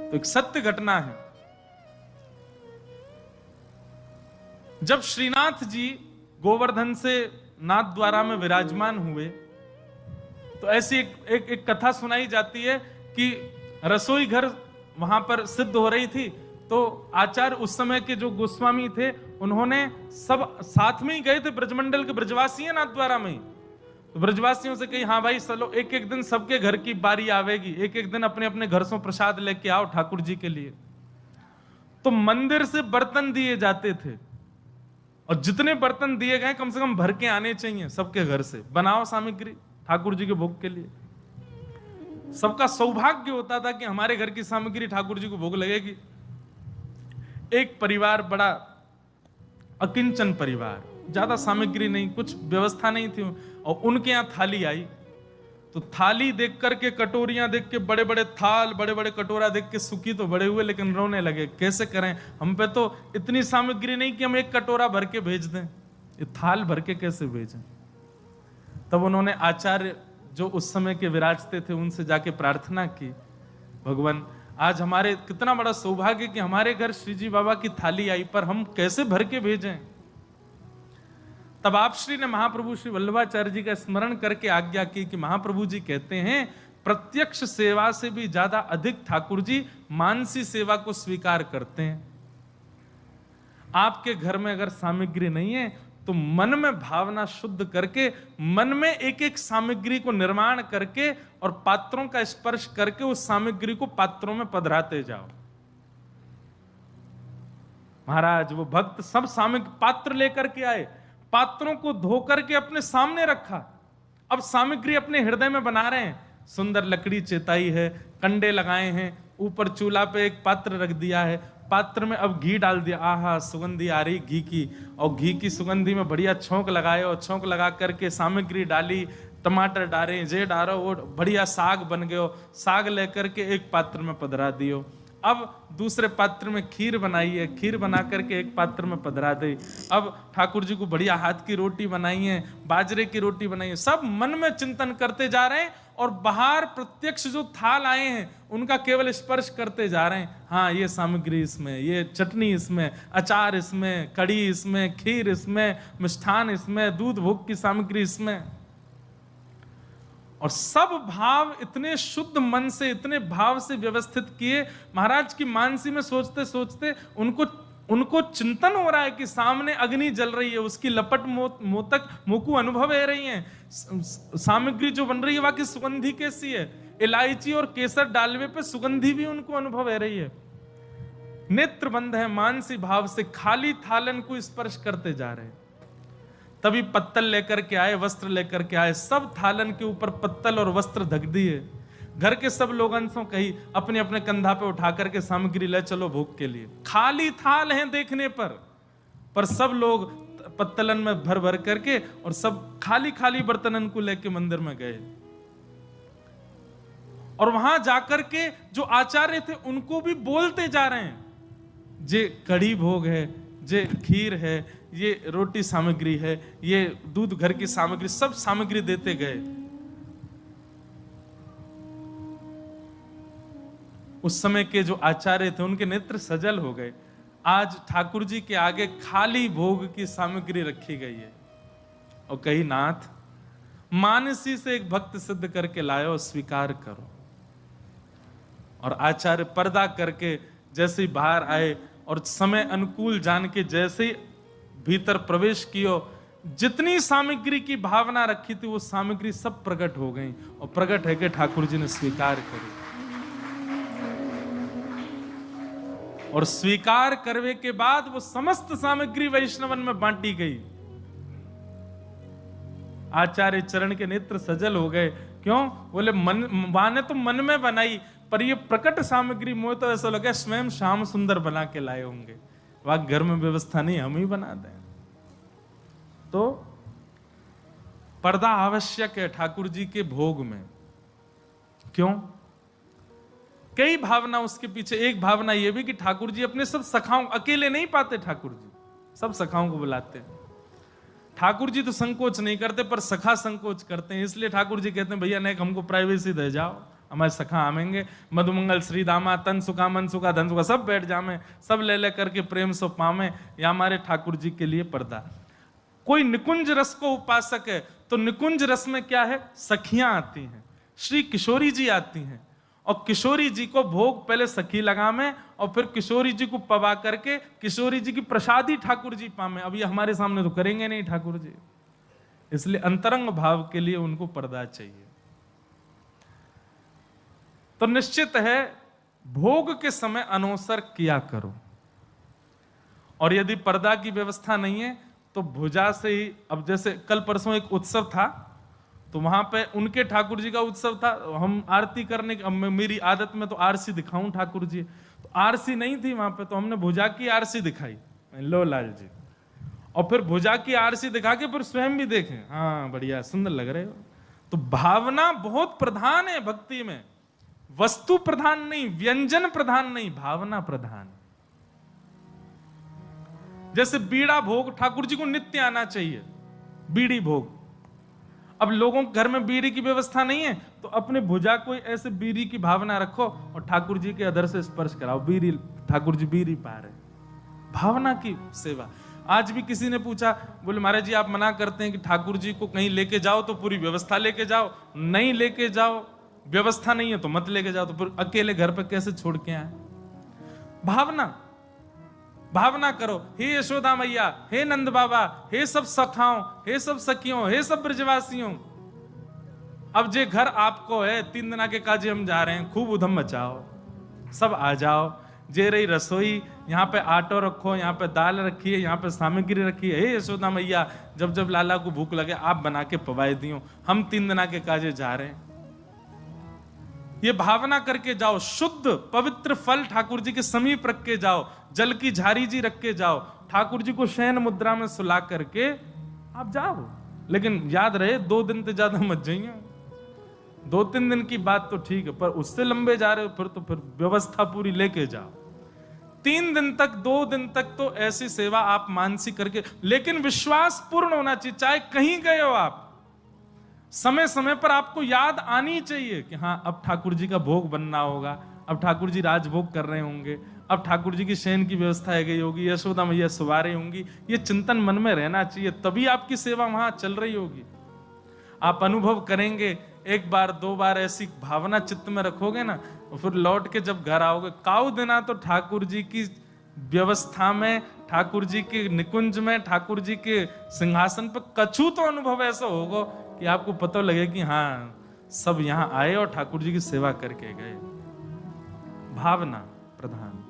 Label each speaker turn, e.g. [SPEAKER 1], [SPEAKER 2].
[SPEAKER 1] तो एक सत्य घटना है, जब श्रीनाथ जी गोवर्धन से नाथ द्वारा में विराजमान हुए तो ऐसी एक कथा सुनाई जाती है कि रसोई घर वहां पर सिद्ध हो रही थी। तो आचार्य उस समय के जो गोस्वामी थे उन्होंने सब साथ में ही गए थे, ब्रजमंडल के ब्रजवासी हैं नाथ द्वारा में। तो ब्रजवासियों से कही हाँ भाई चलो एक एक दिन सबके घर की बारी आवेगी, एक एक दिन अपने अपने घर से प्रसाद लेके आओ ठाकुर जी के लिए। तो मंदिर से बर्तन दिए जाते थे और जितने बर्तन दिए गए कम से कम भर के आने चाहिए सबके घर से, बनाओ सामग्री ठाकुर जी के भोग के लिए। सबका सौभाग्य होता था कि हमारे घर की सामग्री ठाकुर जी को भोग लगेगी। एक परिवार बड़ा अकिंचन परिवार, ज्यादा सामग्री नहीं, कुछ व्यवस्था नहीं थी, और उनके यहां थाली आई। तो थाली देख करके, कटोरियां देख के, बड़े बड़े थाल, बड़े बड़े कटोरा देख के सुखी तो बड़े हुए, लेकिन रोने लगे, कैसे करें, हम पे तो इतनी सामग्री नहीं कि हम एक कटोरा भर के भेज दें, ये थाल भर के कैसे भेजें। तब उन्होंने आचार्य जो उस समय के विराजते थे उनसे जाके प्रार्थना की, भगवान आज हमारे कितना बड़ा सौभाग्य कि हमारे घर श्री जी बाबा की थाली आई, पर हम कैसे भर के भेजें। तब आप श्री ने महाप्रभु श्री वल्लभाचार्य जी का स्मरण करके आज्ञा की कि महाप्रभु जी कहते हैं प्रत्यक्ष सेवा से भी ज्यादा अधिक ठाकुर जी मानसी सेवा को स्वीकार करते हैं। आपके घर में अगर सामग्री नहीं है तो मन में भावना शुद्ध करके, मन में एक एक सामग्री को निर्माण करके और पात्रों का स्पर्श करके उस सामग्री को पात्रों में पधराते जाओ। महाराज वो भक्त सब सामग्री पात्र लेकर के आए, पात्रों को धो करके अपने सामने रखा, अब सामग्री अपने हृदय में बना रहे हैं। सुंदर लकड़ी चेताई है, कंडे लगाए हैं, ऊपर चूल्हा पे एक पात्र रख दिया है, पात्र में अब घी डाल दिया, आहा सुगंधी आ रही घी की, और घी की सुगंधी में बढ़िया छौंक लगाए, और छौंक लगा करके सामग्री डाली, टमाटर डाले, जे डालो, वो बढ़िया साग बन गयो, साग लेकर के एक पात्र में पधरा दियो। अब दूसरे पात्र में खीर बनाई है, खीर बना करके एक पात्र में पधरा दी। अब ठाकुर जी को बढ़िया हाथ की रोटी बनाई है, बाजरे की रोटी बनाई है, सब मन में चिंतन करते जा रहे हैं और बाहर प्रत्यक्ष जो थाल आए हैं उनका केवल स्पर्श करते जा रहे हैं। हाँ ये सामग्री इसमें, ये चटनी इसमें, अचार इसमें, कड़ी इसमें, खीर इसमें, मिष्ठान इसमें, दूध भोग की सामग्री इसमें, और सब भाव इतने शुद्ध मन से, इतने भाव से व्यवस्थित किए। महाराज की मानसी में सोचते सोचते उनको चिंतन हो रहा है कि सामने अग्नि जल रही है, उसकी लपट मोतक मोकू अनुभव है रही है, सामग्री जो बन रही है वहां की सुगंधी कैसी है, इलायची और केसर डालवे पे सुगंधी भी उनको अनुभव है रही है। नेत्र बंद है, मानसी भाव से खाली थालन को स्पर्श करते जा रहे हैं। तभी पत्तल लेकर के आए, वस्त्र लेकर के आए, सब थालन के ऊपर पत्तल और वस्त्र ढक दिए। घर के सब लोग अंशों कही अपने अपने कंधा पे उठा करके सामग्री ले चलो भोग के लिए। खाली थाल हैं देखने पर सब लोग पत्तलन में भर भर करके और सब खाली खाली बर्तनन को लेके मंदिर में गए। और वहां जाकर के जो आचार्य थे उनको भी बोलते जा रहे हैं, जे कड़ी भोग है, जे खीर है, ये रोटी सामग्री है, ये दूध घर की सामग्री, सब सामग्री देते गए। उस समय के जो आचार्य थे उनके नेत्र सजल हो गए। आज ठाकुर जी के आगे खाली भोग की सामग्री रखी गई है और कही नाथ मानसी से एक भक्त सिद्ध करके लायो, स्वीकार करो। और आचार्य पर्दा करके जैसे ही बाहर आए और समय अनुकूल जान के जैसे ही भीतर प्रवेश कियो, जितनी सामग्री की भावना रखी थी वो सामग्री सब प्रकट हो गई और प्रकट है कि ठाकुर जी ने स्वीकार करी। और स्वीकार करने के बाद वो समस्त सामग्री वैष्णवन में बांटी गई। आचार्य चरण के नेत्र सजल हो गए। क्यों? बोले मन वाने तो मन में बनाई, पर ये प्रकट सामग्री मुझे तो ऐसा लगा स्वयं श्याम सुंदर बना के लाए होंगे, वहां घर में व्यवस्था नहीं, हम ही बना दें। तो पर्दा आवश्यक है ठाकुर जी के भोग में। क्यों? कई भावना उसके पीछे। एक भावना यह भी कि ठाकुर जी अपने सब सखाओं, अकेले नहीं पाते ठाकुर जी, सब सखाओं को बुलाते हैं। ठाकुर जी तो संकोच नहीं करते पर सखा संकोच करते हैं, इसलिए ठाकुर जी कहते हैं भैया नहीं हमको प्राइवेसी दे जाओ, हमारे सखा आमेंगे, मधुमंगल श्री दामा, तन सुखा मन सुखा धन सुखा, सब बैठ जामे, सब ले ले करके प्रेम सो पावे। या हमारे ठाकुर जी के लिए पर्दा। कोई निकुंज रस को उपासक है तो निकुंज रस में क्या है, सखियां आती हैं, श्री किशोरी जी आती हैं, और किशोरी जी को भोग पहले सखी लगावे और फिर किशोरी जी को पवा करके किशोरी जी की प्रसादी ठाकुर जी पावे। अब ये हमारे सामने तो करेंगे नहीं ठाकुर जी, इसलिए अंतरंग भाव के लिए उनको पर्दा चाहिए। तो निश्चित है भोग के समय अनोसर किया करो, और यदि पर्दा की व्यवस्था नहीं है तो भुजा से ही, अब जैसे कल परसों एक उत्सव था तो वहां पे उनके ठाकुर जी का उत्सव था, हम आरती करने की, मेरी आदत में तो आरसी दिखाऊं ठाकुर जी, तो आरसी नहीं थी वहां पे, तो हमने भुजा की आरसी दिखाई, लो लाल जी, और फिर भुजा की आरसी दिखा के फिर स्वयं भी देखें, हाँ बढ़िया सुंदर लग रहे हो। तो भावना बहुत प्रधान है भक्ति में, वस्तु प्रधान नहीं, व्यंजन प्रधान नहीं, भावना प्रधान। जैसे बीड़ा भोग ठाकुर जी को नित्य आना चाहिए, बीड़ी भोग। अब लोगों के घर में बीड़ी की व्यवस्था नहीं है तो अपने भुजा को ऐसे बीड़ी की भावना रखो और ठाकुर जी के अधर से स्पर्श कराओ, बीड़ी, ठाकुर जी बीड़ी पा रहे, भावना की सेवा। आज भी किसी ने पूछा, बोले महाराज जी आप मना करते हैं कि ठाकुर जी को कहीं लेके जाओ तो पूरी व्यवस्था लेके जाओ, नहीं लेके जाओ, व्यवस्था नहीं है तो मत लेके जाओ, तो फिर अकेले घर पे कैसे छोड़ के आए। भावना, भावना करो, हे यशोदा मैया, हे नंद बाबा, हे सब सखाओं, हे सब सखियों, हे सब ब्रजवासियों, अब जे घर आपको है, 3 दिन के काजे हम जा रहे हैं, खूब उधम मचाओ, सब आ जाओ, जे रही रसोई, यहाँ पे आटो रखो, यहाँ पे दाल रखी है, यहाँ पे सामग्री रखी है, हे यशोदा मैया, जब जब लाला को भूख लगे आप बना के पवाए दियो, हम 3 दिन के काजे जा रहे हैं। ये भावना करके जाओ, शुद्ध पवित्र फल ठाकुर जी के समीप रख के जाओ, जल की झारी जी रख के जाओ, ठाकुर जी को शयन मुद्रा में सुला करके आप जाओ। लेकिन याद रहे 2 दिन से ज्यादा मत जाइए, 2-3 दिन की बात तो ठीक है, पर उससे लंबे जा रहे हो फिर तो फिर व्यवस्था पूरी लेके जाओ। 3 दिन तक 2 दिन तक तो ऐसी सेवा आप मानसिक करके, लेकिन विश्वास पूर्ण होना चाहिए। चाहे कहीं गए हो आप, समय समय पर आपको याद आनी चाहिए कि हाँ अब ठाकुर जी का भोग बनना होगा, अब ठाकुर जी राजभोग कर रहे होंगे, अब ठाकुर जी की शयन की व्यवस्था है गई होगी, यशोदा मैया सुवा रही होंगी, ये चिंतन मन में रहना चाहिए, तभी आपकी सेवा वहां चल रही होगी। आप अनुभव करेंगे, 1 बार 2 बार ऐसी भावना चित्त में रखोगे ना, और फिर लौट के जब घर आओगे, काऊ देना तो ठाकुर जी की व्यवस्था में, ठाकुर जी के निकुंज में, ठाकुर जी के सिंहासन पर कछु तो अनुभव ऐसा होगा कि आपको पता लगे कि हाँ सब यहां आए और ठाकुर जी की सेवा करके गए। भावना प्रधान।